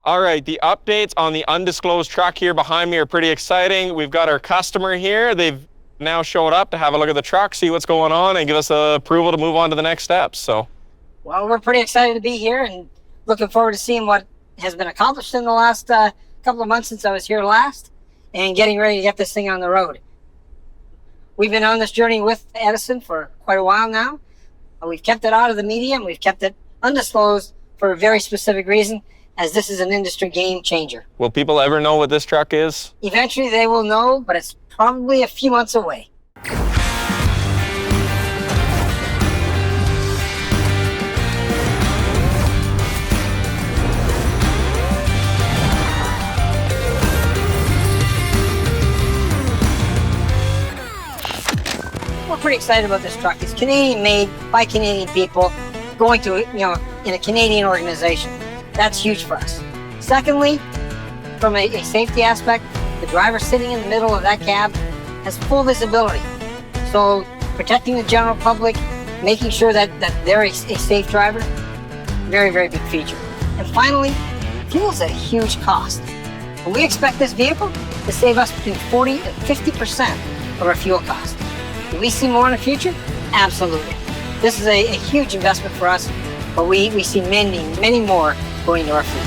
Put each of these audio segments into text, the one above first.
All right, the updates on the undisclosed truck here behind me are pretty exciting. We've got our customer here. They've now showed up to have a look at the truck, see what's going on, and give us approval to move on to the next steps. So, well, we're pretty excited to be here and looking forward to seeing what has been accomplished in the last couple of months since I was here last, and getting ready to get this thing on the road. We've been on this journey with Edison for quite a while now. We've kept it out of the media, and we've kept it undisclosed for a very specific reason, as this is an industry game changer. Will people ever know what this truck is? Eventually they will know, but it's probably a few months away. We're pretty excited about this truck. It's Canadian made by Canadian people, going to, in a Canadian organization. That's huge for us. Secondly, from a safety aspect, the driver sitting in the middle of that cab has full visibility. So protecting the general public, making sure that they're a safe driver, very, very big feature. And finally, fuel is a huge cost. And we expect this vehicle to save us between 40 and 50% of our fuel cost. Do we see more in the future? Absolutely. This is a huge investment for us, but we see many, many more going to our fleet.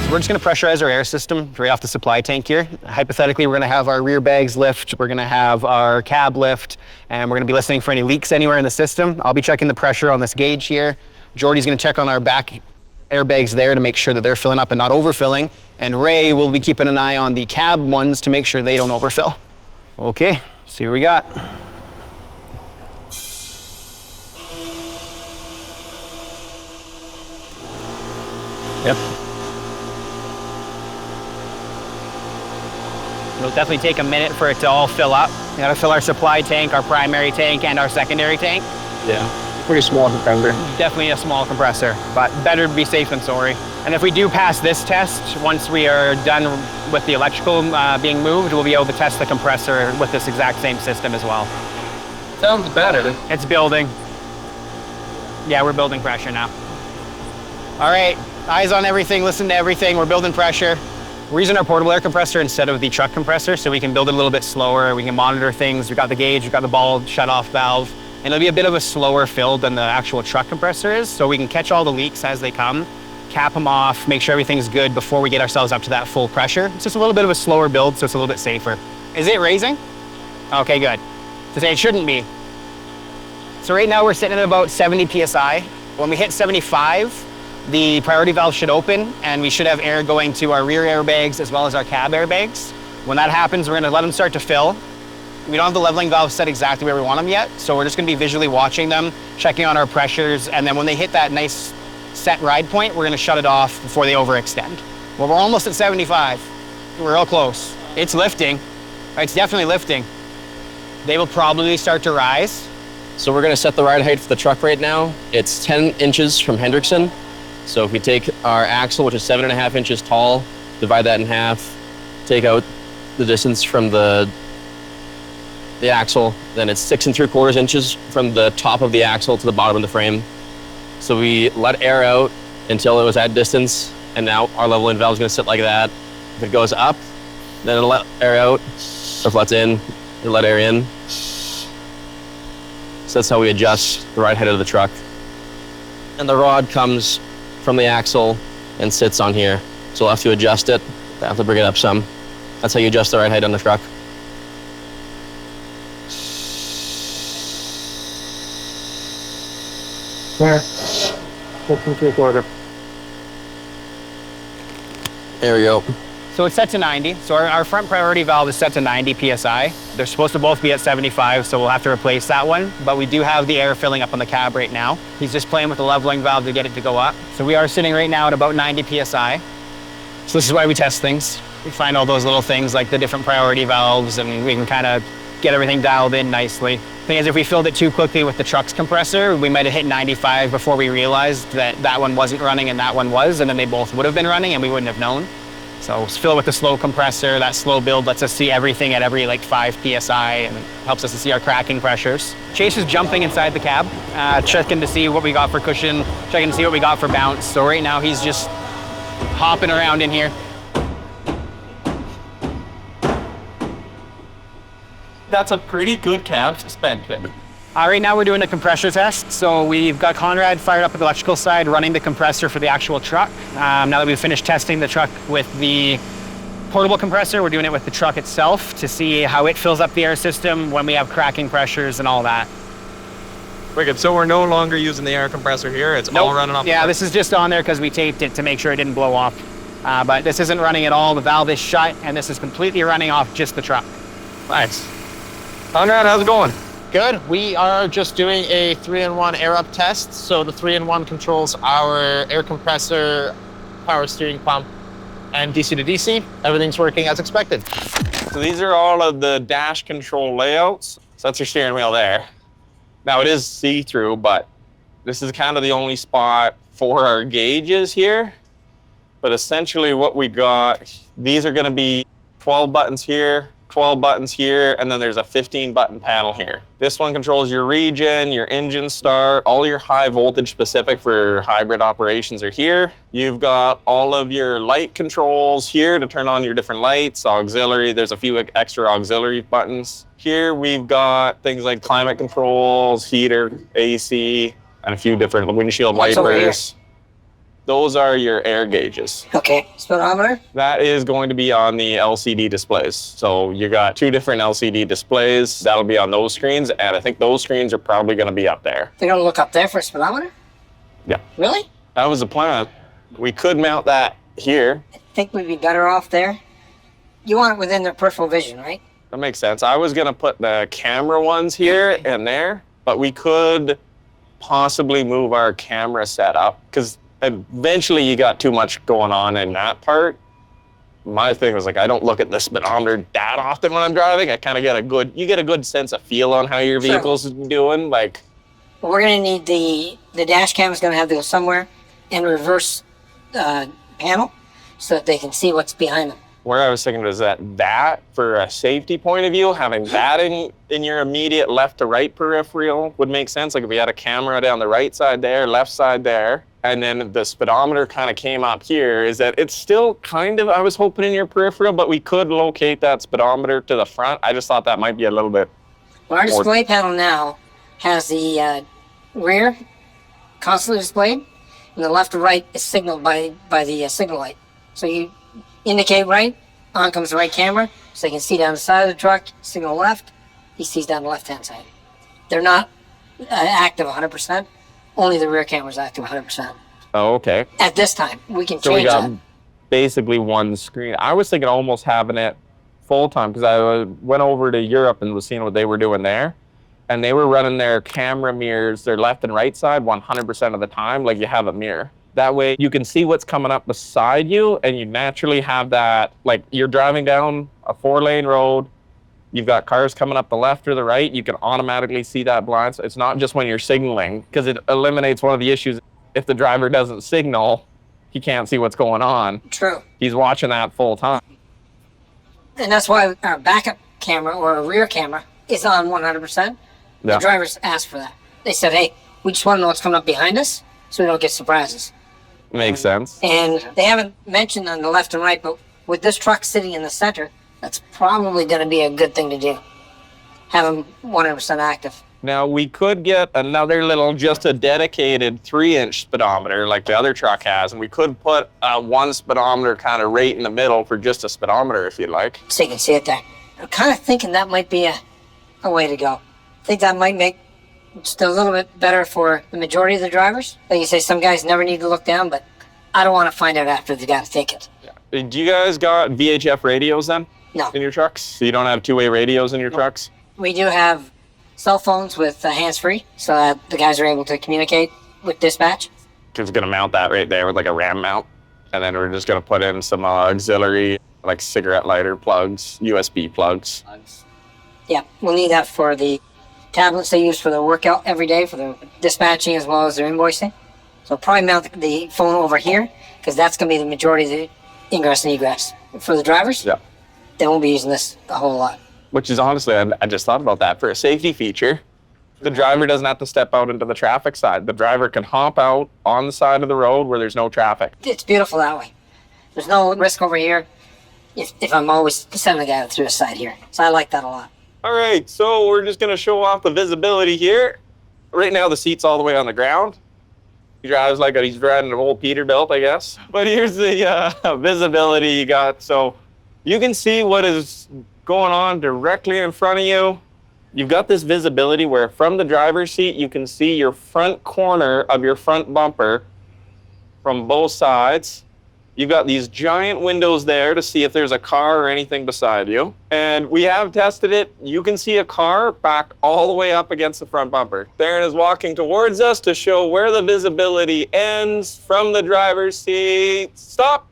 We're just going to pressurize our air system right off the supply tank here. Hypothetically, we're going to have our rear bags lift, we're going to have our cab lift, and we're going to be listening for any leaks anywhere in the system. I'll be checking the pressure on this gauge here. Jordy's going to check on our back airbags there to make sure that they're filling up and not overfilling. And Ray will be keeping an eye on the cab ones to make sure they don't overfill. Okay, see what we got. Yep. It'll definitely take a minute for it to all fill up. We gotta fill our supply tank, our primary tank, and our secondary tank. Yeah. Pretty small compressor. Definitely a small compressor, but better to be safe than sorry. And if we do pass this test, once we are done with the electrical being moved, we'll be able to test the compressor with this exact same system as well. Sounds better. It's building. Yeah, we're building pressure now. All right, eyes on everything, listen to everything. We're building pressure. We're using our portable air compressor instead of the truck compressor, so we can build it a little bit slower. We can monitor things. We've got the gauge, we've got the ball shut-off valve. And it'll be a bit of a slower fill than the actual truck compressor is, so we can catch all the leaks as they come, cap them off, make sure everything's good before we get ourselves up to that full pressure. It's just a little bit of a slower build, so it's a little bit safer. Is it raising? Okay, good. To say it shouldn't be. So right now we're sitting at about 70 PSI. When we hit 75, the priority valve should open, and we should have air going to our rear airbags as well as our cab airbags. When that happens, we're gonna let them start to fill. We don't have the leveling valves set exactly where we want them yet, so we're just gonna be visually watching them, checking on our pressures, and then when they hit that nice set ride point, we're gonna shut it off before they overextend. Well, we're almost at 75. We're real close. It's lifting. It's definitely lifting. They will probably start to rise. So we're gonna set the ride height for the truck right now. It's 10 inches from Hendrickson. So if we take our axle, which is 7.5 inches tall, divide that in half, take out the distance from the axle, then it's 6 3/4 inches from the top of the axle to the bottom of the frame. So we let air out until it was at distance, and now our leveling valve is going to sit like that. If it goes up, then it'll let air out. Or if it lets in, it'll let air in. So that's how we adjust the ride height of the truck. And the rod comes from the axle and sits on here. So we'll have to adjust it. I have to bring it up some. That's how you adjust the ride height on the truck. There. 6 3/4. There we go. So it's set to 90. So our front priority valve is set to 90 PSI. They're supposed to both be at 75, so we'll have to replace that one. But we do have the air filling up on the cab right now. He's just playing with the leveling valve to get it to go up. So we are sitting right now at about 90 PSI. So this is why we test things. We find all those little things like the different priority valves, and we can kind of get everything dialed in nicely. Thing is, if we filled it too quickly with the truck's compressor, we might have hit 95 before we realized that that one wasn't running and that one was, and then they both would have been running and we wouldn't have known. So we'll fill it with the slow compressor. That slow build lets us see everything at every like 5 PSI and helps us to see our cracking pressures. Chase is jumping inside the cab, checking to see what we got for cushion, checking to see what we got for bounce. So right now he's just hopping around in here. That's a pretty good cab suspension. Right now we're doing a compressor test. So we've got Conrad fired up at the electrical side, running the compressor for the actual truck. Now that we've finished testing the truck with the portable compressor, we're doing it with the truck itself to see how it fills up the air system when we have cracking pressures and all that. Wicked. So we're no longer using the air compressor here. It's all running off. Yeah, this is just on there because we taped it to make sure it didn't blow off. But this isn't running at all. The valve is shut, and this is completely running off just the truck. Nice. Conrad, how's it going? Good. We are just doing a 3-in-1 air up test. So the 3-in-1 controls our air compressor, power steering pump, and DC to DC. Everything's working as expected. So these are all of the dash control layouts. So that's your steering wheel there. Now it is see-through, but this is kind of the only spot for our gauges here. But essentially what we got, these are gonna be 12 buttons here, 12 buttons here, and then there's a 15-button panel here. This one controls your regen, your engine start, all your high voltage specific for hybrid operations are here. You've got all of your light controls here to turn on your different lights, auxiliary, there's a few extra auxiliary buttons. Here we've got things like climate controls, heater, AC, and a few different windshield What's over wipers. Those are your air gauges. Okay, speedometer. That is going to be on the LCD displays. So you got 2 different LCD displays. That'll be on those screens, and I think those screens are probably going to be up there. They're gonna look up there for a speedometer? Yeah. Really? That was the plan. We could mount that here. I think we'd be better off there. You want it within their peripheral vision, right? That makes sense. I was going to put the camera ones here and there, but we could possibly move our camera setup because eventually you got too much going on in that part. My thing was like, I don't look at the speedometer that often when I'm driving. I kind of get you get a good sense of feel on how your vehicle's doing. Like, Well, we're gonna need the dash cam is gonna have to go somewhere and reverse panel so that they can see what's behind them. where I was thinking was that for a safety point of view, having that in your immediate left to right peripheral would make sense. Like if we had a camera down the right side there, left side there, and then the speedometer kind of came up here, is that it's still kind of, I was hoping in your peripheral, but we could locate that speedometer to the front. I just thought that might be a little bit Well, our display panel now has the rear constantly displayed, and the left or right is signaled by the signal light. So you indicate right, on comes the right camera, so you can see down the side of the truck, signal left, he sees down the left-hand side. They're not active 100%, only the rear camera is active 100%. Oh, okay. At this time, we can So we change got that. basically one screen. I was thinking almost having it full time because I went over to Europe and was seeing what they were doing there. And they were running their camera mirrors, their left and right side 100% of the time, like you have a mirror. That way you can see what's coming up beside you and you naturally have that, like you're driving down a 4-lane road, you've got cars coming up the left or the right, you can automatically see that blind. So it's not just when you're signaling, because it eliminates one of the issues. If the driver doesn't signal, he can't see what's going on. True. He's watching that full time. And that's why our backup camera or a rear camera is on 100%. Yeah. The drivers asked for that. They said, hey, we just want to know what's coming up behind us so we don't get surprises. Makes sense. And they haven't mentioned on the left and right, but with this truck sitting in the center, that's probably going to be a good thing to do. Have them 100% active. Now we could get another little, just a dedicated 3-inch speedometer like the other truck has, and we could put one speedometer kind of right in the middle for just a speedometer if you'd like. So you can see it there. I'm kind of thinking that might be a way to go. I think that might make just a little bit better for the majority of the drivers. Like you say, some guys never need to look down, but I don't want to find out after they got to take it. Yeah. Do you guys got VHF radios then? No. In your trucks? So you don't have two-way radios in your trucks? We do have cell phones with hands-free, so that the guys are able to communicate with dispatch. Just gonna mount that right there with like a RAM mount, and then we're just gonna put in some auxiliary like cigarette lighter plugs, USB plugs. Yeah, we'll need that for the tablets they use for their workout every day for their dispatching as well as their invoicing. So probably mount the phone over here because that's going to be the majority of ingress and egress. For the drivers, Yeah. they won't be using this a whole lot. Which is honestly, I just thought about that. For a safety feature, the driver doesn't have to step out into the traffic side. The driver can hop out on the side of the road where there's no traffic. It's beautiful that way. There's no risk over here if I'm always sending the guy through the side here. So I like that a lot. All right, so we're just gonna show off the visibility here. Right now, the seat's all the way on the ground. He drives like he's driving an old Peterbilt, I guess. But here's the visibility you got. So you can see what is going on directly in front of you. You've got this visibility where from the driver's seat, you can see your front corner of your front bumper from both sides. You've got these giant windows there to see if there's a car or anything beside you. And we have tested it. You can see a car back all the way up against the front bumper. Darren is walking towards us to show where the visibility ends from the driver's seat. Stop.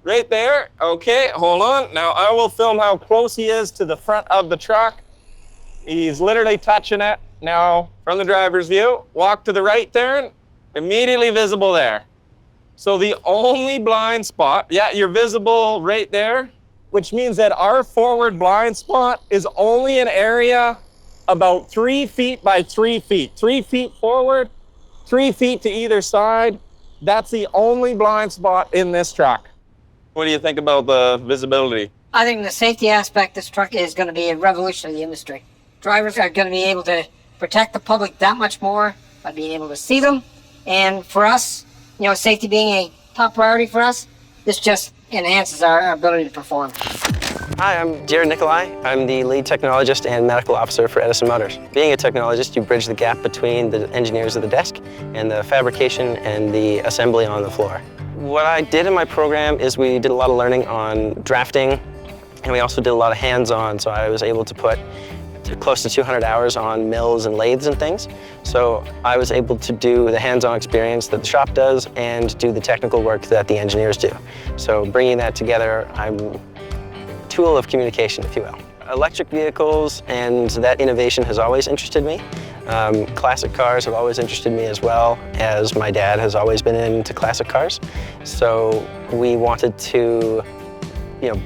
Right there. Okay, hold on. Now I will film how close he is to the front of the truck. He's literally touching it. Now, from the driver's view, walk to the right, Darren. Immediately visible there. So the only blind spot, yeah, you're visible right there, which means that our forward blind spot is only an area about 3 feet by 3 feet. 3 feet forward, 3 feet to either side. That's the only blind spot in this truck. What do you think about the visibility? I think the safety aspect, this truck is going to be a revolution in the industry. Drivers are going to be able to protect the public that much more by being able to see them. And for us, safety being a top priority for us, this just enhances our ability to perform. Hi, I'm Nikolai. I'm the lead technologist and medical officer for Edison Motors. Being a technologist, you bridge the gap between the engineers at the desk and the fabrication and the assembly on the floor. What I did in my program is we did a lot of learning on drafting, and we also did a lot of hands-on, so I was able to put close to 200 hours on mills and lathes and things. So I was able to do the hands-on experience that the shop does and do the technical work that the engineers do. So bringing that together, I'm a tool of communication, if you will. Electric vehicles and that innovation has always interested me. Classic cars have always interested me as well, as my dad has always been into classic cars. So we wanted to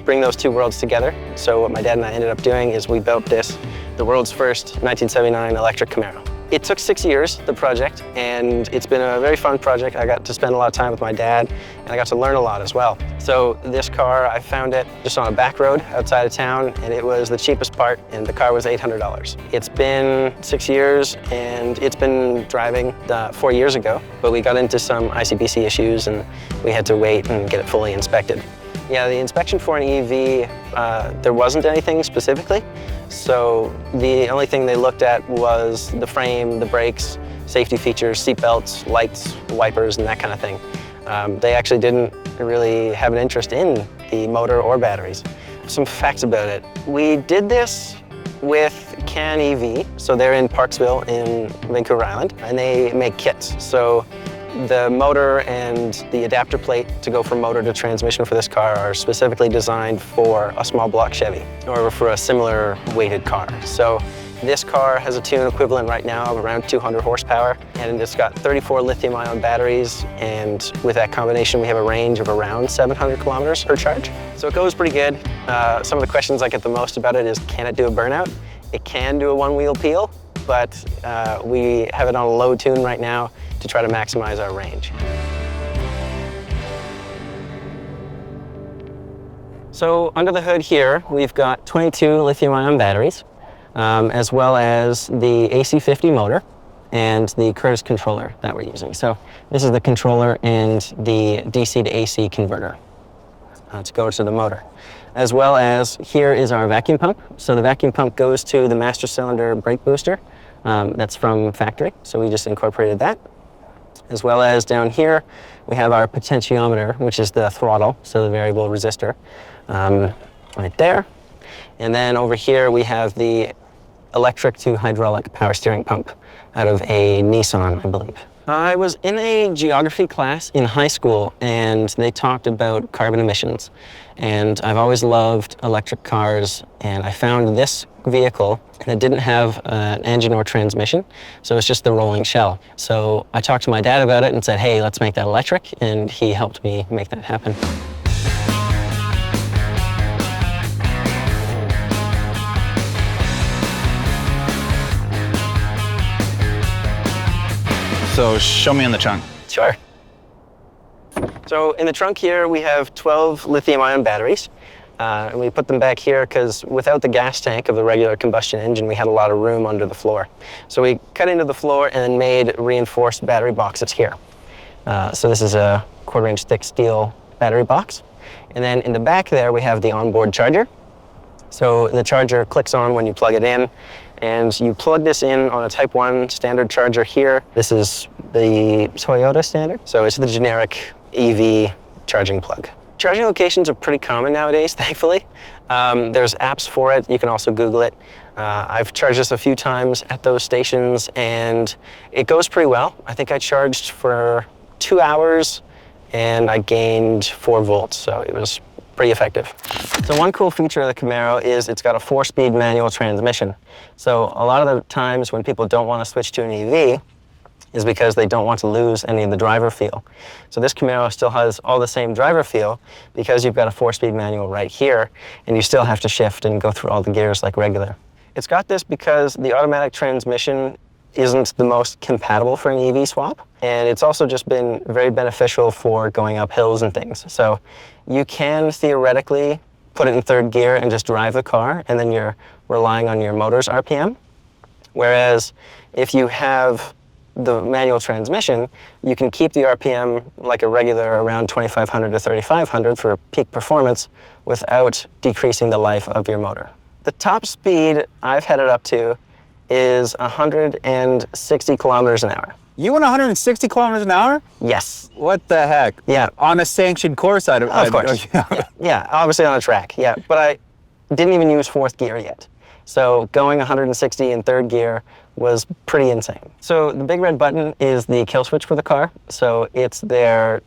bring those two worlds together. So what my dad and I ended up doing is we built the world's first 1979 electric Camaro. It took 6 years, the project, and it's been a very fun project. I got to spend a lot of time with my dad, and I got to learn a lot as well. So this car, I found it just on a back road outside of town, and it was the cheapest part, and the car was $800. It's been 6 years, and it's been driving 4 years ago, but we got into some ICBC issues, and we had to wait and get it fully inspected. Yeah, the inspection for an EV, there wasn't anything specifically. So the only thing they looked at was the frame, the brakes, safety features, seat belts, lights, wipers, and that kind of thing. They actually didn't really have an interest in the motor or batteries. Some facts about it. We did this with Can EV, so they're in Parksville in Vancouver Island, and they make kits. So the motor and the adapter plate to go from motor to transmission for this car are specifically designed for a small block Chevy or for a similar weighted car. So this car has a tune equivalent right now of around 200 horsepower, and it's got 34 lithium-ion batteries, and with that combination we have a range of around 700 kilometers per charge. So it goes pretty good. Some of the questions I get the most about it is, can it do a burnout? It can do a one-wheel peel, but we have it on a low tune right now to try to maximize our range. So under the hood here, we've got 22 lithium-ion batteries, as well as the AC50 motor and the Curtis controller that we're using. So this is the controller and the DC to AC converter to go to the motor. As well as here is our vacuum pump. So the vacuum pump goes to the master cylinder brake booster. That's from factory, so we just incorporated that. As well as down here, we have our potentiometer, which is the throttle, so the variable resistor, right there. And then over here, we have the electric to hydraulic power steering pump out of a Nissan, I believe. I was in a geography class in high school, and they talked about carbon emissions. And I've always loved electric cars, and I found this vehicle that didn't have an engine or transmission, so it's just the rolling shell. So I talked to my dad about it and said, hey, let's make that electric, and he helped me make that happen. So show me in the trunk. Sure. So in the trunk here, we have 12 lithium-ion batteries. And we put them back here because without the gas tank of the regular combustion engine, we had a lot of room under the floor. So we cut into the floor and then made reinforced battery boxes here. So this is a 1/4-inch thick steel battery box. And then in the back there, we have the onboard charger. So the charger clicks on when you plug it in, and you plug this in on a Type 1 standard charger here. This is the Toyota standard, so it's the generic EV charging plug. Charging locations are pretty common nowadays, thankfully. There's apps for it. You can also Google it. I've charged this a few times at those stations, and it goes pretty well. I think I charged for 2 hours, and I gained 4 volts, so it was pretty effective. So one cool feature of the Camaro is it's got a 4-speed manual transmission. So a lot of the times when people don't want to switch to an EV is because they don't want to lose any of the driver feel. So this Camaro still has all the same driver feel because you've got a 4-speed manual right here, and you still have to shift and go through all the gears like regular. It's got this because the automatic transmission isn't the most compatible for an EV swap, and it's also just been very beneficial for going up hills and things. So you can theoretically put it in 3rd gear and just drive the car, and then you're relying on your motor's RPM. Whereas if you have the manual transmission, you can keep the RPM like a regular around 2,500 to 3,500 for peak performance without decreasing the life of your motor. The top speed I've had it up to is 160 kilometers an hour. You went 160 kilometers an hour? Yes. What the heck? Yeah. On a sanctioned course, Of course. Yeah, obviously on a track, yeah. But I didn't even use 4th gear yet. So going 160 in 3rd gear was pretty insane. So the big red button is the kill switch for the car. So it's there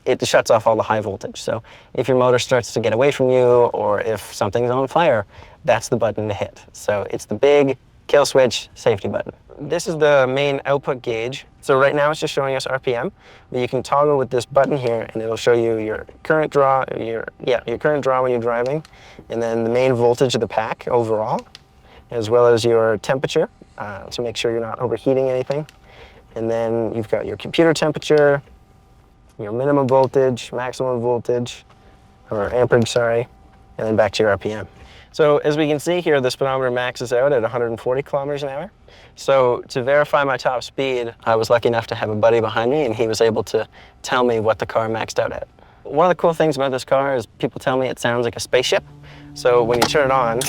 it shuts off all the high voltage. So if your motor starts to get away from you, or if something's on fire, that's the button to hit. So it's the big kill switch safety button. This is the main output gauge. So right now it's just showing us RPM, but you can toggle with this button here and it'll show you your current draw, your current draw when you're driving, and then the main voltage of the pack overall, as well as your temperature to make sure you're not overheating anything. And then you've got your computer temperature, your minimum voltage, maximum voltage, or amperage, sorry, and then back to your RPM. So as we can see here, the speedometer maxes out at 140 kilometers an hour. So to verify my top speed, I was lucky enough to have a buddy behind me, and he was able to tell me what the car maxed out at. One of the cool things about this car is people tell me it sounds like a spaceship. So when you turn it on,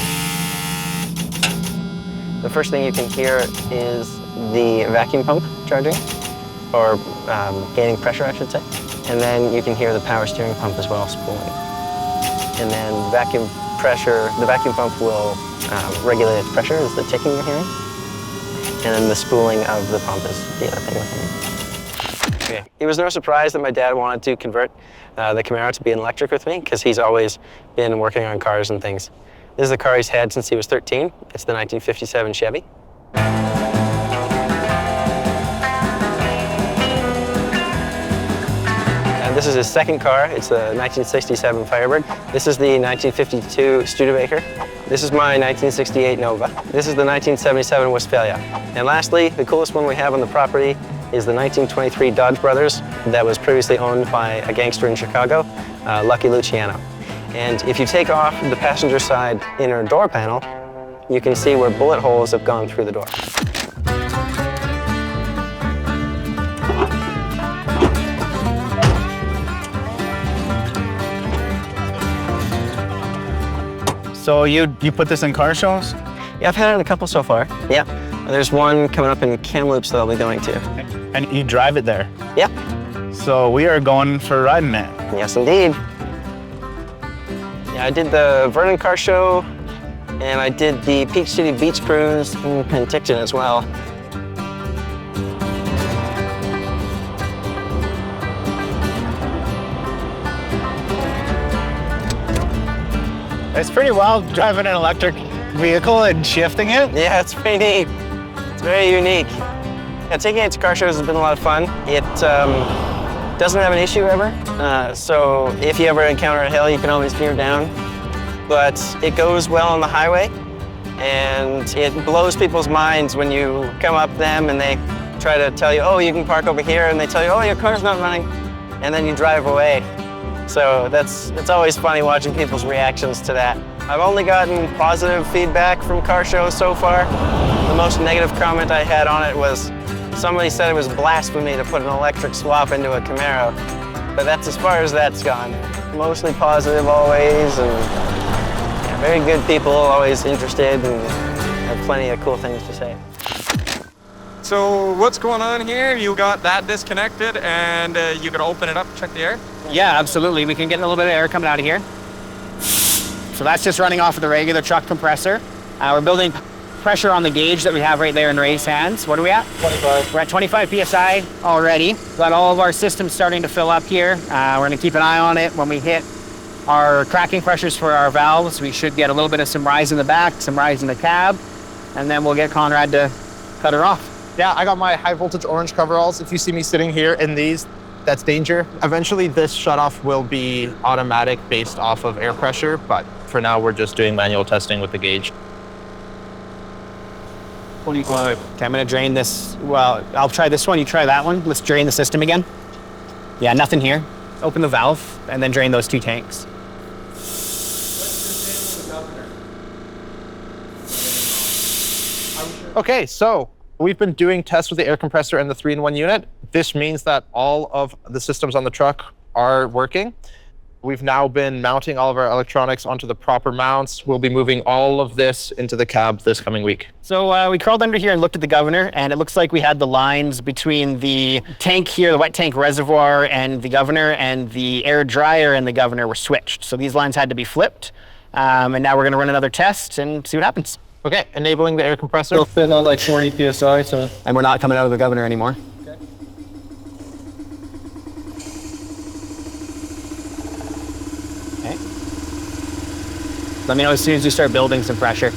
the first thing you can hear is the vacuum pump charging, or gaining pressure, I should say. And then you can hear the power steering pump as well spooling. And then the vacuum pump will regulate its pressure, is the ticking you're hearing. And then the spooling of the pump is the other thing we're hearing. Okay. It was no surprise that my dad wanted to convert the Camaro to be an electric with me, because he's always been working on cars and things. This is the car he's had since he was 13. It's the 1957 Chevy. This is his second car. It's the 1967 Firebird. This is the 1952 Studebaker. This is my 1968 Nova. This is the 1977 Westphalia. And lastly, the coolest one we have on the property is the 1923 Dodge Brothers that was previously owned by a gangster in Chicago, Lucky Luciano. And if you take off the passenger side inner door panel, you can see where bullet holes have gone through the door. So you put this in car shows? Yeah, I've had it in a couple so far. Yeah. There's one coming up in Kamloops that I'll be going to. And you drive it there? Yep. So we are going for a ride in it. Yes, indeed. Yeah, I did the Vernon Car Show, and I did the Peach City Beach Cruise in Penticton as well. It's pretty wild driving an electric vehicle and shifting it. Yeah, it's pretty neat. It's very unique. Yeah, taking it to car shows has been a lot of fun. It doesn't have an issue ever. So if you ever encounter a hill, you can always gear down. But it goes well on the highway, and it blows people's minds when you come up to them and they try to tell you, oh, you can park over here, and they tell you, oh, your car's not running, and then you drive away. So it's always funny watching people's reactions to that. I've only gotten positive feedback from car shows so far. The most negative comment I had on it was somebody said it was blasphemy to put an electric swap into a Camaro, but that's as far as that's gone. Mostly positive always, and yeah, very good people, always interested, and have plenty of cool things to say. So what's going on here? You got that disconnected, and you can open it up, check the air? Yeah, absolutely. We can get a little bit of air coming out of here. So that's just running off of the regular truck compressor. We're building pressure on the gauge that we have right there in Ray's hands. What are we at? 25. We're at 25 PSI already. Got all of our systems starting to fill up here. We're gonna keep an eye on it. When we hit our cracking pressures for our valves, we should get a little bit of some rise in the back, some rise in the cab, and then we'll get Conrad to cut her off. Yeah, I got my high voltage orange coveralls. If you see me sitting here in these, that's danger. Eventually this shutoff will be automatic based off of air pressure, but for now we're just doing manual testing with the gauge. 25. Okay, I'm gonna drain this. Well, I'll try this one, you try that one. Let's drain the system again. Yeah, nothing here. Open the valve and then drain those two tanks. Okay, so we've been doing tests with the air compressor and the 3-in-1 unit. This means that all of the systems on the truck are working. We've now been mounting all of our electronics onto the proper mounts. We'll be moving all of this into the cab this coming week. So we crawled under here and looked at the governor, and it looks like we had the lines between the tank here, the wet tank reservoir, and the governor, and the air dryer and the governor were switched. So these lines had to be flipped, and now we're gonna run another test and see what happens. Okay, enabling the air compressor. It'll fit on like 40 PSI, so. And we're not coming out of the governor anymore. Okay. Let me know as soon as you start building some pressure.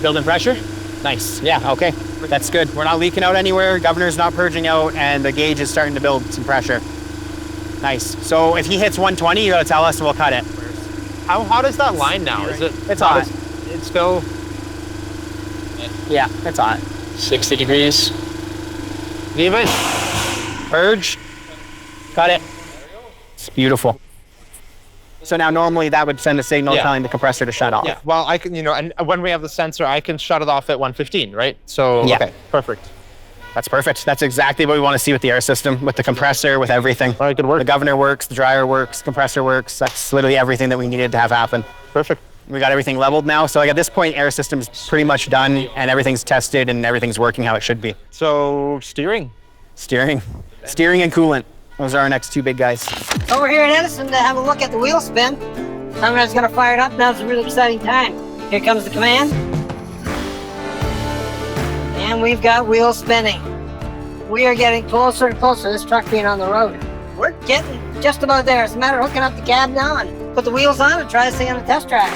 Building pressure? Nice. Yeah, okay. That's good. We're not leaking out anywhere, governor's not purging out, and the gauge is starting to build some pressure. Nice. So if he hits 120, you gotta tell us and we'll cut it. How hot is that line now? Is it? It's hot. It's still. Yeah, it's hot. 60 degrees. Leave it. Purge. Cut it. It's beautiful. So now normally that would send a signal telling the compressor to shut off. Yeah. Well, I can, and when we have the sensor, I can shut it off at 115, right? So Yeah. okay, perfect. That's perfect. That's exactly what we want to see with the air system, with the compressor, with everything. All right, good work. The governor works, the dryer works, compressor works. That's literally everything that we needed to have happen. Perfect. We got everything leveled now. So like at this point, air system's pretty much done and everything's tested and everything's working how it should be. So steering. Steering and coolant. Those are our next two big guys. Over here at Edison to have a look at the wheel spin. Conrad's gonna fire it up. Now's a really exciting time. Here comes the command. And we've got wheels spinning. We are getting closer and closer to this truck being on the road. We're getting just about there. It's a matter of hooking up the cab now and put the wheels on and try this thing on a test track.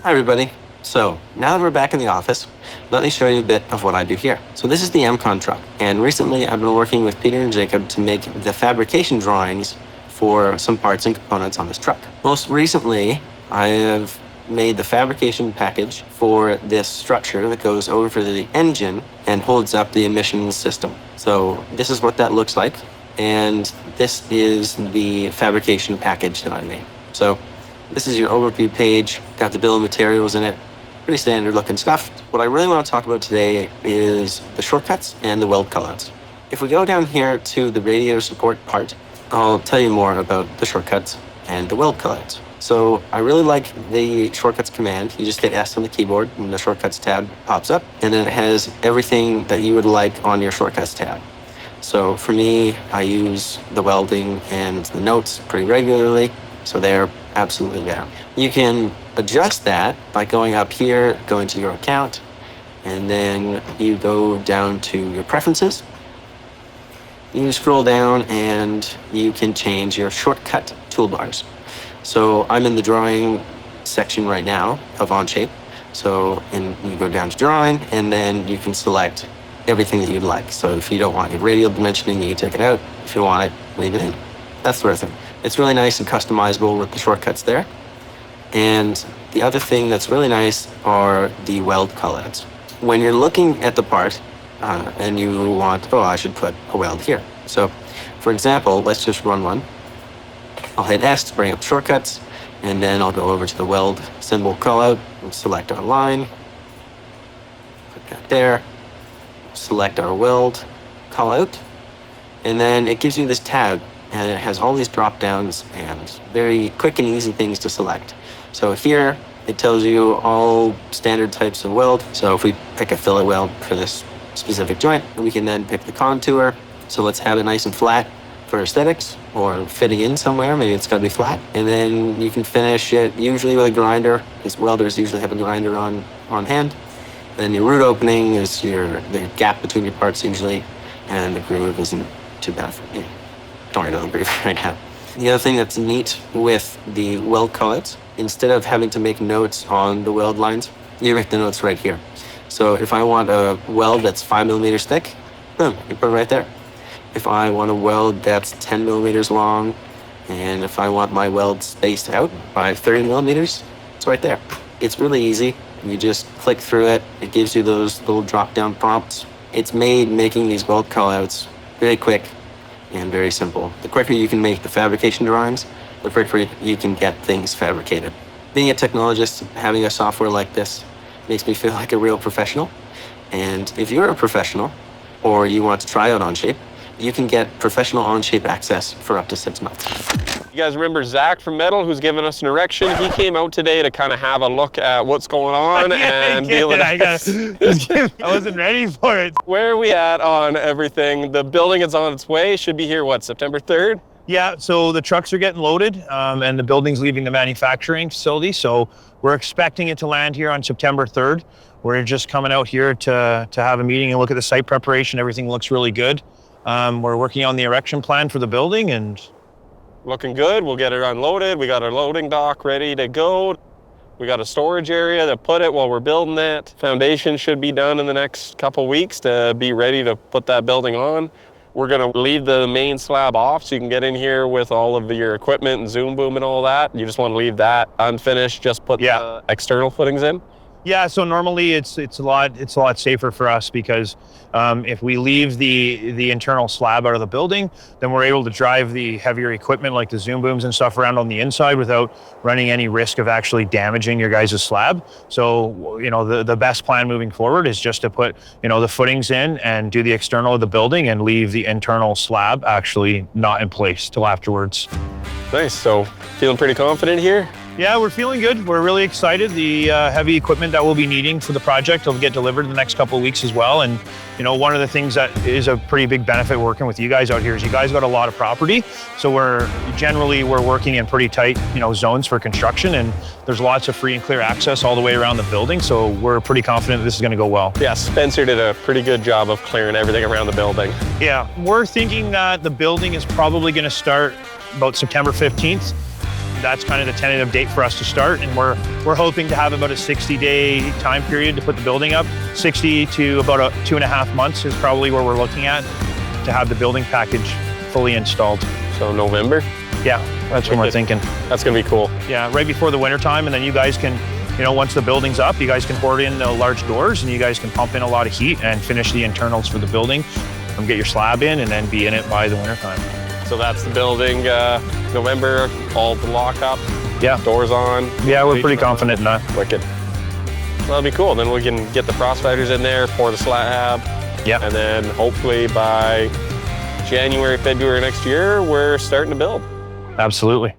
Hi everybody. So now that we're back in the office, let me show you a bit of what I do here. So this is the MCON truck, and recently I've been working with Peter and Jacob to make the fabrication drawings for some parts and components on this truck. Most recently, I have made the fabrication package for this structure that goes over the engine and holds up the emissions system. So this is what that looks like, and this is the fabrication package that I made. So this is your overview page, got the bill of materials in it, pretty standard looking stuff. What I really want to talk about today is the shortcuts and the weld callouts. If we go down here to the radiator support part, I'll tell you more about the shortcuts and the weld callouts. So I really like the shortcuts command. You just hit S on the keyboard and the shortcuts tab pops up, and then it has everything that you would like on your shortcuts tab. So for me, I use the welding and the notes pretty regularly, so they're absolutely there. You can adjust that by going up here, going to your account, and then you go down to your preferences. You scroll down and you can change your shortcut toolbars. So I'm in the drawing section right now of Onshape. So, and you go down to drawing, and then you can select everything that you'd like. So if you don't want your radial dimensioning, you can take it out. If you want it, leave it in. That sort of thing. It's really nice and customizable with the shortcuts there. And the other thing that's really nice are the weld callouts. When you're looking at the part and you want, oh, I should put a weld here. So for example, let's just run one. I'll hit S to bring up shortcuts, and then I'll go over to the weld symbol callout and select our line. Put that there. Select our weld callout. And then it gives you this tab, and it has all these drop downs and very quick and easy things to select. So here it tells you all standard types of weld. So if we pick a fillet weld for this specific joint, we can then pick the contour. So let's have it nice and flat for aesthetics, or fitting in somewhere, maybe it's gotta be flat. And then you can finish it usually with a grinder, because welders usually have a grinder on hand. Then your root opening is the gap between your parts usually, and the groove isn't too bad for me. Don't worry about the groove right now. The other thing that's neat with the weld callouts, instead of having to make notes on the weld lines, you make the notes right here. So if I want a weld that's 5 millimeters thick, boom, you put it right there. If I want a weld that's 10 millimeters long, and if I want my weld spaced out by 30 millimeters, it's right there. It's really easy. You just click through it. It gives you those little drop-down prompts. It's made making these weld callouts very quick and very simple. The quicker you can make the fabrication drawings, the quicker you can get things fabricated. Being a technologist, having a software like this makes me feel like a real professional. And if you're a professional, or you want to try out Onshape, you can get professional Onshape access for up to 6 months. You guys remember Zach from Metal, who's giving us an erection? He came out today to kind of have a look at what's going on and deal with it. I wasn't ready for it. Where are we at on everything? The building is on its way. Should be here, what, September 3rd? Yeah, so the trucks are getting loaded and the building's leaving the manufacturing facility. So we're expecting it to land here on September 3rd. We're just coming out here to have a meeting and look at the site preparation. Everything looks really good. We're working on the erection plan for the building and looking good. We'll get it unloaded. We got our loading dock ready to go. We got a storage area to put it while we're building it. Foundation should be done in the next couple weeks to be ready to put that building on. We're gonna leave the main slab off so you can get in here with all of your equipment and zoom boom and all that. You just wanna leave that unfinished, just put the external footings in. yeah, so normally it's a lot safer for us because if we leave the internal slab out of the building, then we're able to drive the heavier equipment like the zoom booms and stuff around on the inside without running any risk of actually damaging your guys' slab. So, you know, the best plan moving forward is just to put, you know, the footings in and do the external of the building and leave the internal slab actually not in place till afterwards. Nice, so feeling pretty confident here? Yeah, we're feeling good. We're really excited. The heavy equipment that we'll be needing for the project will get delivered in the next couple of weeks as well. And, you know, one of the things that is a pretty big benefit working with you guys out here is you guys got a lot of property. So we're working in pretty tight, you know, zones for construction, and there's lots of free and clear access all the way around the building. So we're pretty confident this is going to go well. Yeah, Spencer did a pretty good job of clearing everything around the building. Yeah, we're thinking that the building is probably going to start about September 15th. That's kind of the tentative date for us to start, and we're hoping to have about a 60-day time period to put the building up. 60 to about 2.5 months is probably where we're looking at to have the building package fully installed. So November? Yeah, that's what we're thinking. That's gonna be cool. Yeah, right before the winter time, and then you guys can, you know, once the building's up, you guys can board in the large doors and you guys can pump in a lot of heat and finish the internals for the building and get your slab in and then be in it by the winter time. So that's the building, November, all the lock up. Yeah. Doors on. Yeah, we're pretty confident in that. Wicked. Well, that'll be cool. Then we can get the frost fighters in there, pour the slab. Yeah. And then hopefully by January, February next year, we're starting to build. Absolutely.